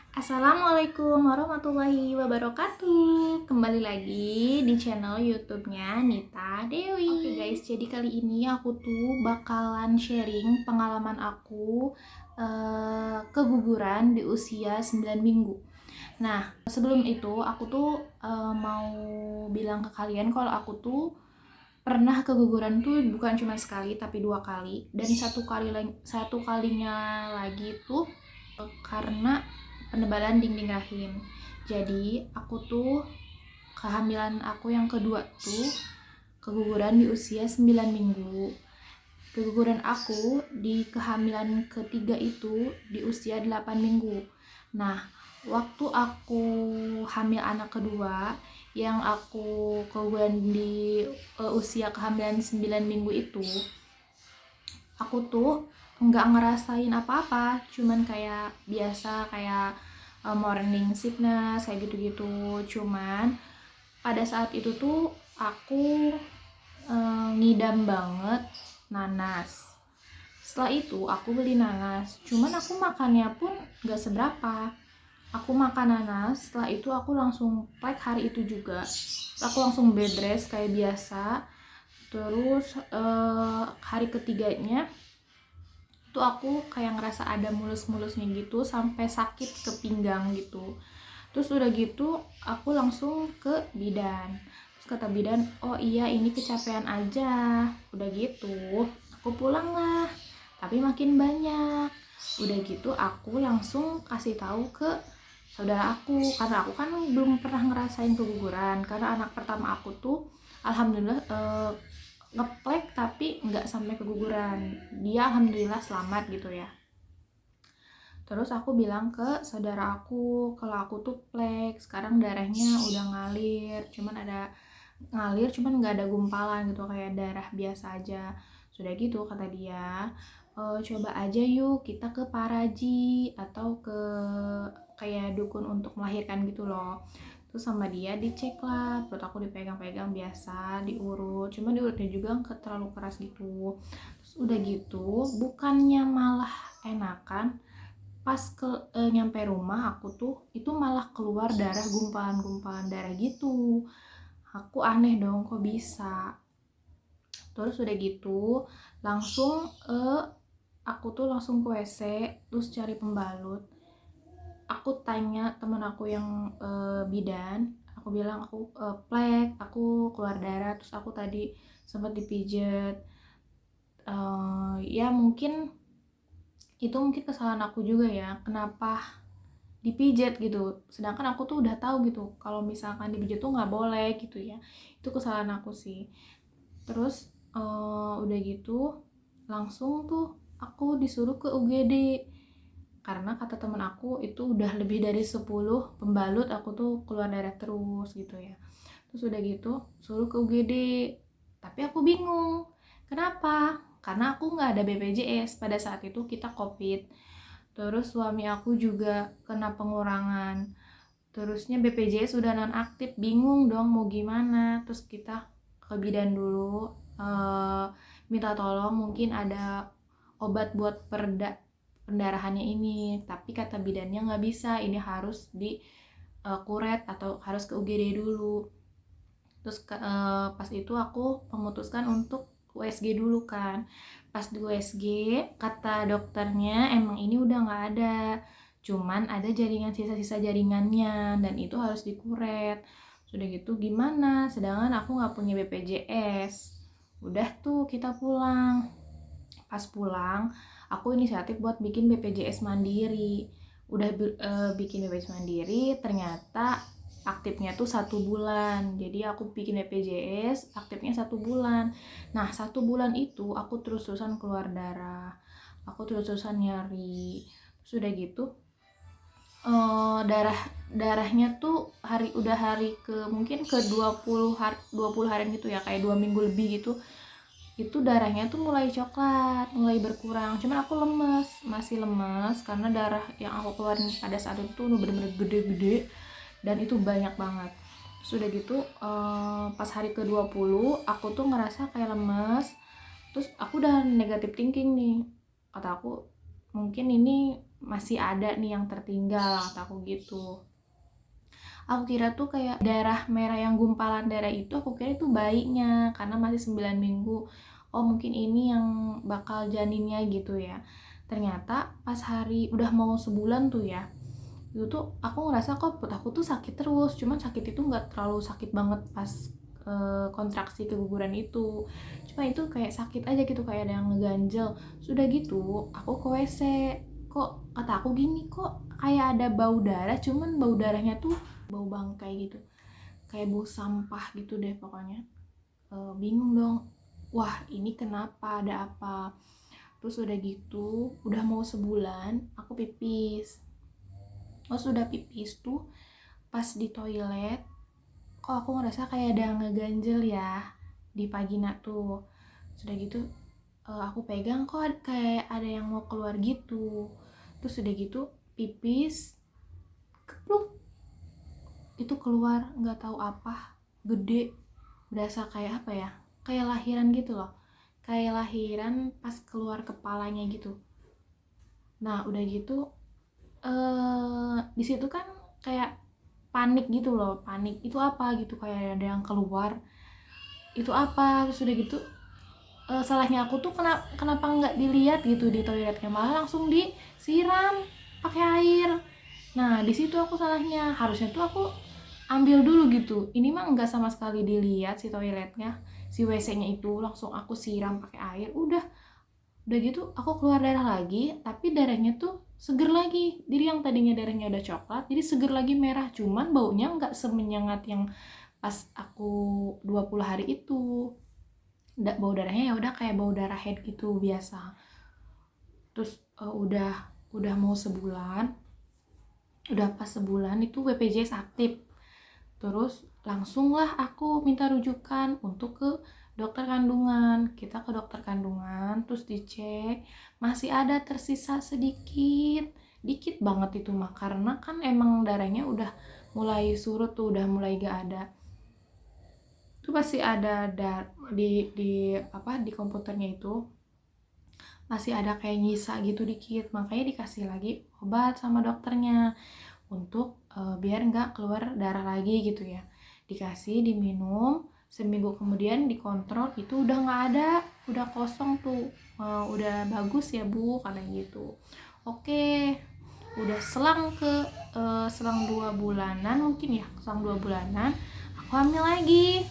Assalamualaikum warahmatullahi wabarakatuh. Kembali lagi di channel YouTube-nya Nita Dewi. Oke guys, jadi kali ini aku tuh bakalan sharing pengalaman aku keguguran di usia 9 minggu. Nah, sebelum itu aku tuh mau bilang ke kalian kalau aku tuh pernah keguguran tuh bukan cuma sekali tapi 2 kali, dan satu kalinya lagi tuh karena penebalan dinding rahim. Jadi aku tuh kehamilan aku yang kedua tuh keguguran di usia 9 minggu. Keguguran aku di kehamilan ketiga itu di usia 8 minggu. Nah, waktu aku hamil anak kedua yang aku keguguran di usia kehamilan 9 minggu itu, aku tuh nggak ngerasain apa-apa, cuman kayak biasa, kayak morning sickness kayak gitu-gitu. Cuman pada saat itu tuh aku ngidam banget nanas. Setelah itu aku beli nanas, cuman aku makannya pun nggak seberapa. Aku makan nanas, setelah itu aku langsung plek hari itu juga. Aku langsung bed rest kayak biasa. Terus hari ketiganya itu aku kayak ngerasa ada mulus-mulusnya gitu sampai sakit ke pinggang gitu. Terus udah gitu aku langsung ke bidan. Terus kata bidan, oh iya ini kecapean aja. Udah gitu aku pulang lah, tapi makin banyak. Udah gitu aku langsung kasih tahu ke saudara aku, karena aku kan belum pernah ngerasain keguguran, karena anak pertama aku tuh alhamdulillah ngeplek tapi nggak sampai keguguran. Dia alhamdulillah selamat gitu ya. Terus aku bilang ke saudara aku kalau aku tuh plek, sekarang darahnya udah ngalir, cuman nggak ada gumpalan gitu, kayak darah biasa aja. Sudah gitu kata dia, coba aja yuk kita ke Paraji atau ke kayak dukun untuk melahirkan gitu loh. Terus sama dia dicek lah, perut aku dipegang-pegang biasa, diurut, cuma diurutnya juga nggak terlalu keras gitu. Terus udah gitu bukannya malah enakan, pas nyampe rumah aku tuh itu malah keluar darah, gumpalan-gumpalan darah gitu. Aku aneh dong, kok bisa. Terus udah gitu langsung aku tuh langsung ke WC, terus cari pembalut. Aku tanya temen aku yang bidan, aku bilang aku plek, aku keluar darah, terus aku tadi sempat dipijet. Ya mungkin itu mungkin kesalahan aku juga ya, kenapa dipijat gitu, sedangkan aku tuh udah tahu gitu kalau misalkan dipijat tuh nggak boleh gitu ya. Itu kesalahan aku sih. Terus udah gitu langsung tuh aku disuruh ke UGD, karena kata temen aku itu udah lebih dari 10 pembalut aku tuh keluar darah terus gitu ya. Terus udah gitu suruh ke UGD, tapi aku bingung kenapa, karena aku nggak ada BPJS pada saat itu, kita COVID. Terus suami aku juga kena pengurangan, terusnya BPJS sudah nonaktif, bingung dong mau gimana. Terus kita ke bidan dulu, minta tolong mungkin ada obat buat pendarahannya ini, tapi kata bidannya nggak bisa, ini harus di kuret atau harus ke UGD dulu. Terus pas itu aku memutuskan untuk USG dulu kan. Pas di USG kata dokternya emang ini udah nggak ada, cuman ada jaringan, sisa-sisa jaringannya, dan itu harus dikuret. Sudah gitu gimana, sedangkan aku nggak punya BPJS. Udah tuh kita pulang. Pas pulang aku inisiatif buat bikin BPJS mandiri. Udah bikin BPJS mandiri, ternyata aktifnya tuh 1 bulan. Jadi aku bikin BPJS aktifnya 1 bulan. Nah 1 bulan itu aku terus-terusan keluar darah, aku terus-terusan nyari. Sudah gitu darahnya tuh udah hari ke mungkin ke 20 harian gitu ya, kayak 2 minggu lebih gitu. Itu darahnya tuh mulai coklat, mulai berkurang. Cuman aku masih lemes, karena darah yang aku keluarin pada saat itu tuh bener-bener gede-gede dan itu banyak banget. Sudah gitu pas hari ke-20 aku tuh ngerasa kayak lemes. Terus aku udah negative thinking nih, kata aku mungkin ini masih ada nih yang tertinggal, kataku gitu. Aku kira tuh kayak darah merah yang gumpalan darah itu, aku kira itu bayinya karena masih 9 minggu. Oh mungkin ini yang bakal janinnya gitu ya. Ternyata pas hari udah mau sebulan tuh ya, itu tuh aku ngerasa kok perut aku tuh sakit terus, cuman sakit itu nggak terlalu sakit banget pas kontraksi keguguran itu, cuma itu kayak sakit aja gitu, kayak ada yang ngeganjel. Sudah gitu aku ke WC, kok kata aku gini, kok kayak ada bau darah, cuman bau darahnya tuh bau bangkai gitu, kayak bau sampah gitu deh pokoknya. Bingung dong, wah ini kenapa, ada apa. Terus udah gitu udah mau sebulan aku pipis. Oh sudah pipis tuh pas di toilet, kok aku ngerasa kayak ada yang ngeganjel ya di vagina tuh. Sudah gitu aku pegang kok kayak ada yang mau keluar gitu. Terus udah gitu pipis, kepluk, itu keluar nggak tahu apa, gede, berasa kayak apa ya, kayak lahiran gitu loh, kayak lahiran pas keluar kepalanya gitu. Nah udah gitu di situ kan kayak panik gitu loh, panik itu apa gitu, kayak ada yang keluar itu apa. Terus udah gitu salahnya aku tuh kenapa nggak dilihat gitu di toiletnya, malah langsung disiram pakai air. Nah di situ aku salahnya, harusnya tuh aku ambil dulu gitu, ini mah nggak sama sekali dilihat si toiletnya, si WC-nya itu langsung aku siram pakai air. Udah gitu aku keluar darah lagi, tapi darahnya tuh seger lagi. Jadi yang tadinya darahnya udah coklat jadi seger lagi, merah, cuman baunya nggak semenyengat yang pas aku 20 hari itu. Bau darahnya ya udah kayak bau darah head gitu biasa. Terus udah mau sebulan, udah pas sebulan itu BPJS aktif. Terus langsung lah aku minta rujukan untuk ke dokter kandungan. Kita ke dokter kandungan, terus dicek, masih ada tersisa sedikit, dikit banget itu mah, karena kan emang darahnya udah mulai surut tuh, udah mulai gak ada. Itu pasti ada di komputernya itu masih ada kayak nyisa gitu dikit, makanya dikasih lagi obat sama dokternya untuk biar nggak keluar darah lagi gitu ya. Dikasih diminum, seminggu kemudian dikontrol itu udah nggak ada, udah kosong tuh. Udah bagus ya bu, katanya gitu. Oke, udah selang 2 bulanan mungkin ya, selang 2 bulanan aku hamil lagi.